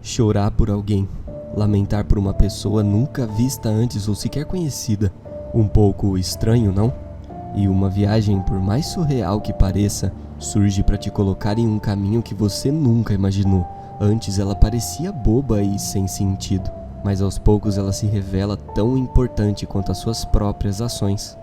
Chorar por alguém, lamentar por uma pessoa nunca vista antes ou sequer conhecida. Um pouco estranho, não? E uma viagem, por mais surreal que pareça, surge para te colocar em um caminho que você nunca imaginou. Antes ela parecia boba e sem sentido, mas aos poucos ela se revela tão importante quanto as suas próprias ações.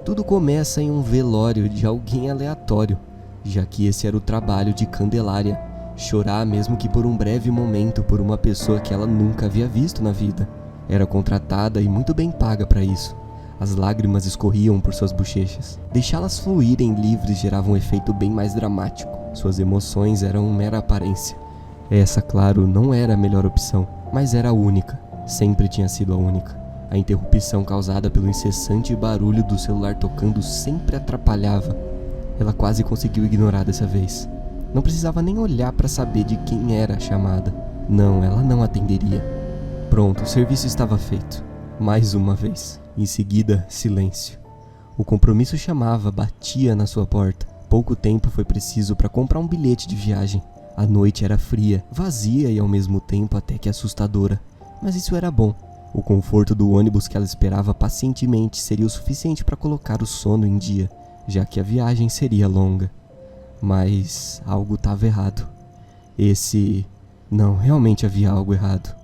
Tudo começa em um velório de alguém aleatório, já que esse era o trabalho de Candelária. Chorar, mesmo que por um breve momento, por uma pessoa que ela nunca havia visto na vida. Era contratada e muito bem paga para isso. As lágrimas escorriam por suas bochechas. Deixá-las fluírem livres gerava um efeito bem mais dramático. Suas emoções eram mera aparência. Essa, claro, não era a melhor opção, mas era a única. Sempre tinha sido a única. A interrupção causada pelo incessante barulho do celular tocando sempre atrapalhava. Ela quase conseguiu ignorar dessa vez. Não precisava nem olhar para saber de quem era a chamada. Não, ela não atenderia. Pronto, o serviço estava feito. Mais uma vez. Em seguida, silêncio. O compromisso chamava, batia na sua porta. Pouco tempo foi preciso para comprar um bilhete de viagem. A noite era fria, vazia e ao mesmo tempo até que assustadora. Mas isso era bom. O conforto do ônibus que ela esperava pacientemente seria o suficiente para colocar o sono em dia, já que a viagem seria longa. Mas algo estava errado. Não, realmente havia algo errado.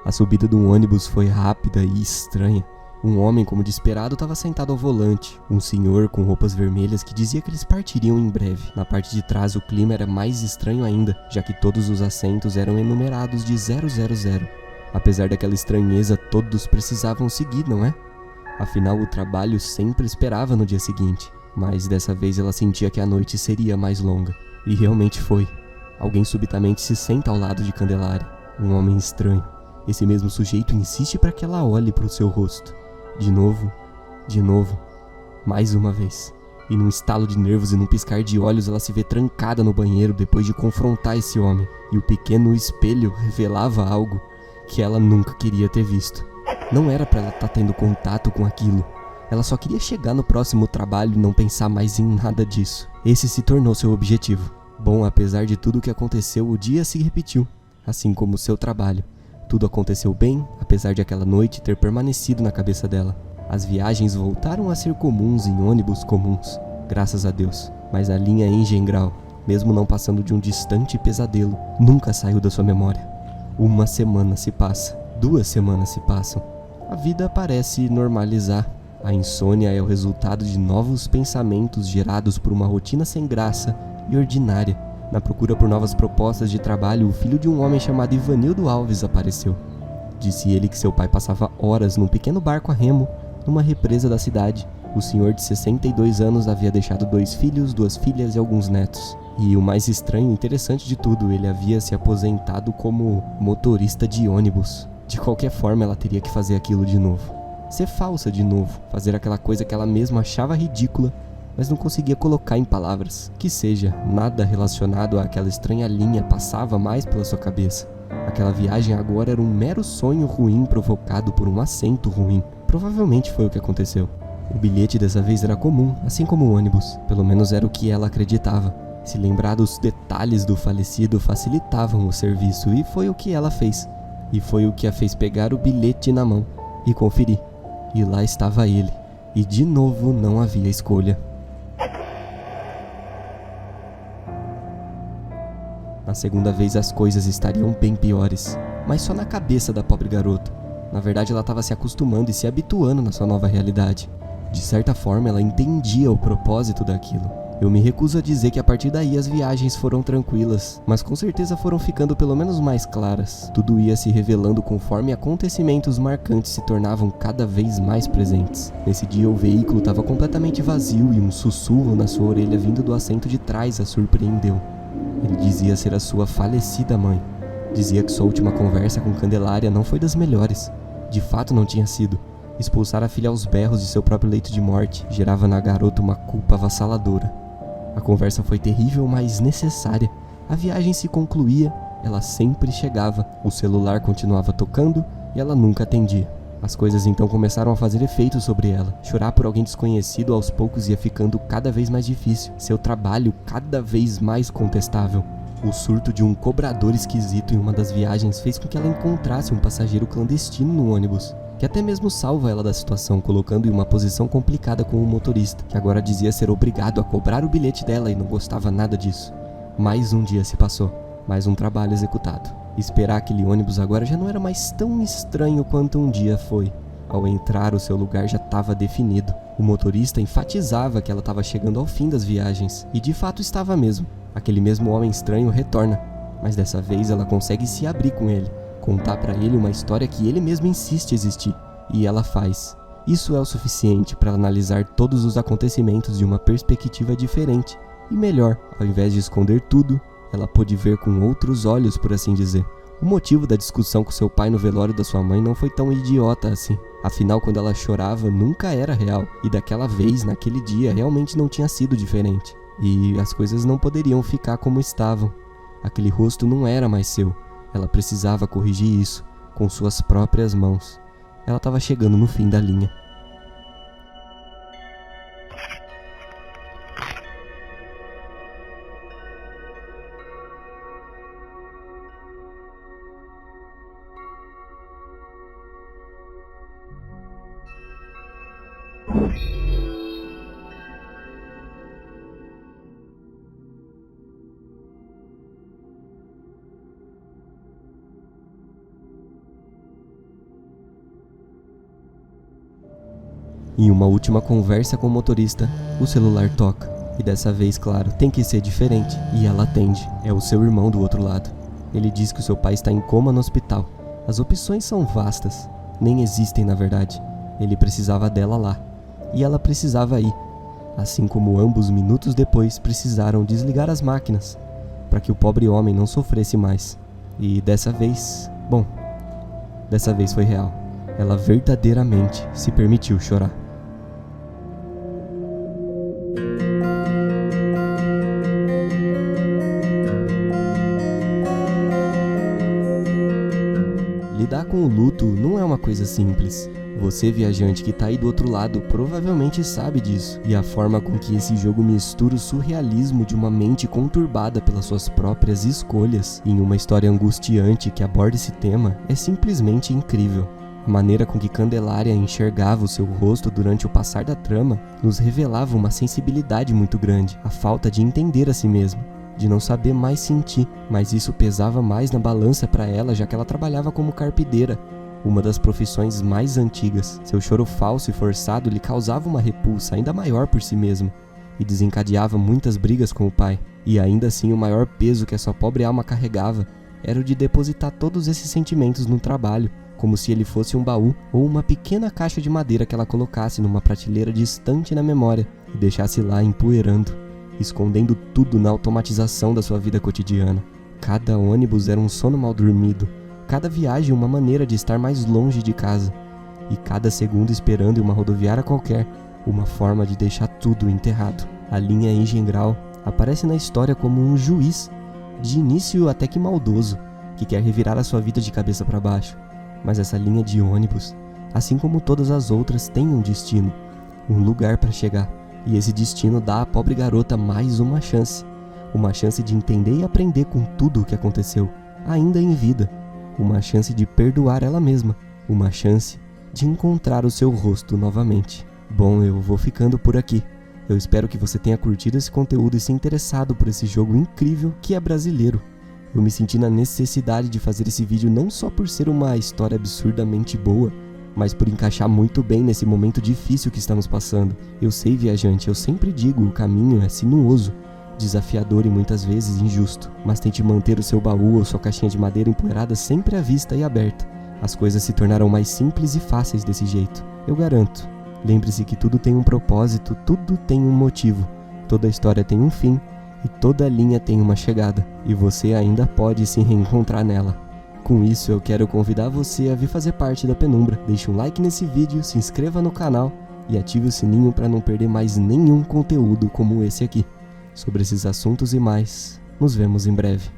A subida do ônibus foi rápida e estranha. Um homem, como de esperado, estava sentado ao volante. Um senhor com roupas vermelhas que dizia que eles partiriam em breve. Na parte de trás o clima era mais estranho ainda, já que todos os assentos eram enumerados de 000. Apesar daquela estranheza, todos precisavam seguir, não é? Afinal, o trabalho sempre esperava no dia seguinte. Mas dessa vez ela sentia que a noite seria mais longa. E realmente foi. Alguém subitamente se senta ao lado de Candelária. Um homem estranho. Esse mesmo sujeito insiste para que ela olhe para o seu rosto. De novo, mais uma vez. E num estalo de nervos e num piscar de olhos ela se vê trancada no banheiro depois de confrontar esse homem. E o pequeno espelho revelava algo que ela nunca queria ter visto. Não era para ela estar tendo contato com aquilo. Ela só queria chegar no próximo trabalho e não pensar mais em nada disso. Esse se tornou seu objetivo. Bom, apesar de tudo o que aconteceu, o dia se repetiu, assim como o seu trabalho. Tudo aconteceu bem, apesar de aquela noite ter permanecido na cabeça dela. As viagens voltaram a ser comuns em ônibus comuns, graças a Deus. Mas a linha Engengrau, mesmo não passando de um distante pesadelo, nunca saiu da sua memória. Uma semana se passa, 2 semanas se passam. A vida parece normalizar. A insônia é o resultado de novos pensamentos gerados por uma rotina sem graça e ordinária. Na procura por novas propostas de trabalho, o filho de um homem chamado Ivanildo Alves apareceu. Disse ele que seu pai passava horas num pequeno barco a remo, numa represa da cidade. O senhor de 62 anos havia deixado 2 filhos, 2 filhas e alguns netos. E o mais estranho e interessante de tudo, ele havia se aposentado como motorista de ônibus. De qualquer forma, ela teria que fazer aquilo de novo. Ser falsa de novo, fazer aquela coisa que ela mesma achava ridícula, mas não conseguia colocar em palavras. Que seja, nada relacionado àquela estranha linha passava mais pela sua cabeça. Aquela viagem agora era um mero sonho ruim provocado por um assento ruim. Provavelmente foi o que aconteceu. O bilhete dessa vez era comum, assim como o ônibus. Pelo menos era o que ela acreditava. Se lembrar dos detalhes do falecido facilitavam o serviço, e foi o que ela fez. E foi o que a fez pegar o bilhete na mão e conferir. E lá estava ele. E de novo não havia escolha. Na segunda vez as coisas estariam bem piores. mas só na cabeça da pobre garota. Na verdade, ela estava se acostumando e se habituando na sua nova realidade. De certa forma, ela entendia o propósito daquilo. Eu me recuso a dizer que a partir daí as viagens foram tranquilas, mas com certeza foram ficando pelo menos mais claras. Tudo ia se revelando conforme acontecimentos marcantes se tornavam cada vez mais presentes. Nesse dia o veículo estava completamente vazio e um sussurro na sua orelha vindo do assento de trás a surpreendeu. Ele dizia ser a sua falecida mãe. Dizia que sua última conversa com Candelária não foi das melhores. De fato não tinha sido. Expulsar a filha aos berros de seu próprio leito de morte gerava na garota uma culpa avassaladora. A conversa foi terrível, mas necessária. A viagem se concluía, ela sempre chegava, o celular continuava tocando e ela nunca atendia. As coisas então começaram a fazer efeito sobre ela. Chorar por alguém desconhecido aos poucos ia ficando cada vez mais difícil, seu trabalho cada vez mais contestável. O surto de um cobrador esquisito em uma das viagens fez com que ela encontrasse um passageiro clandestino no ônibus, que até mesmo salva ela da situação, colocando em uma posição complicada com o motorista, que agora dizia ser obrigado a cobrar o bilhete dela e não gostava nada disso. Mais um dia se passou, mais um trabalho executado. Esperar aquele ônibus agora já não era mais tão estranho quanto um dia foi. Ao entrar, o seu lugar já estava definido. O motorista enfatizava que ela estava chegando ao fim das viagens, e de fato estava mesmo. Aquele mesmo homem estranho retorna, mas dessa vez ela consegue se abrir com ele, contar para ele uma história que ele mesmo insiste existir, e ela faz. Isso é o suficiente para analisar todos os acontecimentos de uma perspectiva diferente, e melhor, ao invés de esconder tudo, ela pôde ver com outros olhos, por assim dizer. O motivo da discussão com seu pai no velório da sua mãe não foi tão idiota assim. Afinal, quando ela chorava, nunca era real, e daquela vez, naquele dia, realmente não tinha sido diferente. E as coisas não poderiam ficar como estavam. Aquele rosto não era mais seu. Ela precisava corrigir isso, com suas próprias mãos. Ela estava chegando no fim da linha. Em uma última conversa com o motorista, o celular toca. E dessa vez, claro, tem que ser diferente. E ela atende. É o seu irmão do outro lado. Ele diz que o seu pai está em coma no hospital. As opções são vastas. Nem existem, na verdade. Ele precisava dela lá. E ela precisava ir. Assim como ambos, minutos depois, precisaram desligar as máquinas, para que o pobre homem não sofresse mais. E dessa vez, dessa vez foi real. Ela verdadeiramente se permitiu chorar. Lidar com o luto não é uma coisa simples. Você, viajante que tá aí do outro lado, provavelmente sabe disso. E a forma com que esse jogo mistura o surrealismo de uma mente conturbada pelas suas próprias escolhas em uma história angustiante que aborda esse tema é simplesmente incrível. A maneira com que Candelária enxergava o seu rosto durante o passar da trama nos revelava uma sensibilidade muito grande, a falta de entender a si mesma, de não saber mais sentir, mas isso pesava mais na balança para ela, já que ela trabalhava como carpideira, uma das profissões mais antigas. Seu choro falso e forçado lhe causava uma repulsa ainda maior por si mesma e desencadeava muitas brigas com o pai. E ainda assim o maior peso que a sua pobre alma carregava era o de depositar todos esses sentimentos no trabalho, como se ele fosse um baú ou uma pequena caixa de madeira que ela colocasse numa prateleira distante na memória e deixasse lá empoeirando, escondendo tudo na automatização da sua vida cotidiana. Cada ônibus era um sono mal dormido, cada viagem uma maneira de estar mais longe de casa, e cada segundo esperando em uma rodoviária qualquer, uma forma de deixar tudo enterrado. A linha Engengrau aparece na história como um juiz, de início até que maldoso, que quer revirar a sua vida de cabeça para baixo. Mas essa linha de ônibus, assim como todas as outras, tem um destino, um lugar para chegar. E esse destino dá à pobre garota mais uma chance de entender e aprender com tudo o que aconteceu, ainda em vida. Uma chance de perdoar ela mesma, uma chance de encontrar o seu rosto novamente. Bom, eu vou ficando por aqui. Eu espero que você tenha curtido esse conteúdo e se interessado por esse jogo incrível que é brasileiro. Eu me senti na necessidade de fazer esse vídeo não só por ser uma história absurdamente boa, mas por encaixar muito bem nesse momento difícil que estamos passando. Eu sei, viajante, eu sempre digo, o caminho é sinuoso, desafiador e muitas vezes injusto, mas tente manter o seu baú ou sua caixinha de madeira empoeirada sempre à vista e aberta. As coisas se tornarão mais simples e fáceis desse jeito, eu garanto. Lembre-se que tudo tem um propósito, tudo tem um motivo, toda história tem um fim e toda linha tem uma chegada, e você ainda pode se reencontrar nela. Com isso, eu quero convidar você a vir fazer parte da Penumbra. Deixe um like nesse vídeo, se inscreva no canal e ative o sininho para não perder mais nenhum conteúdo como esse aqui. Sobre esses assuntos e mais, nos vemos em breve.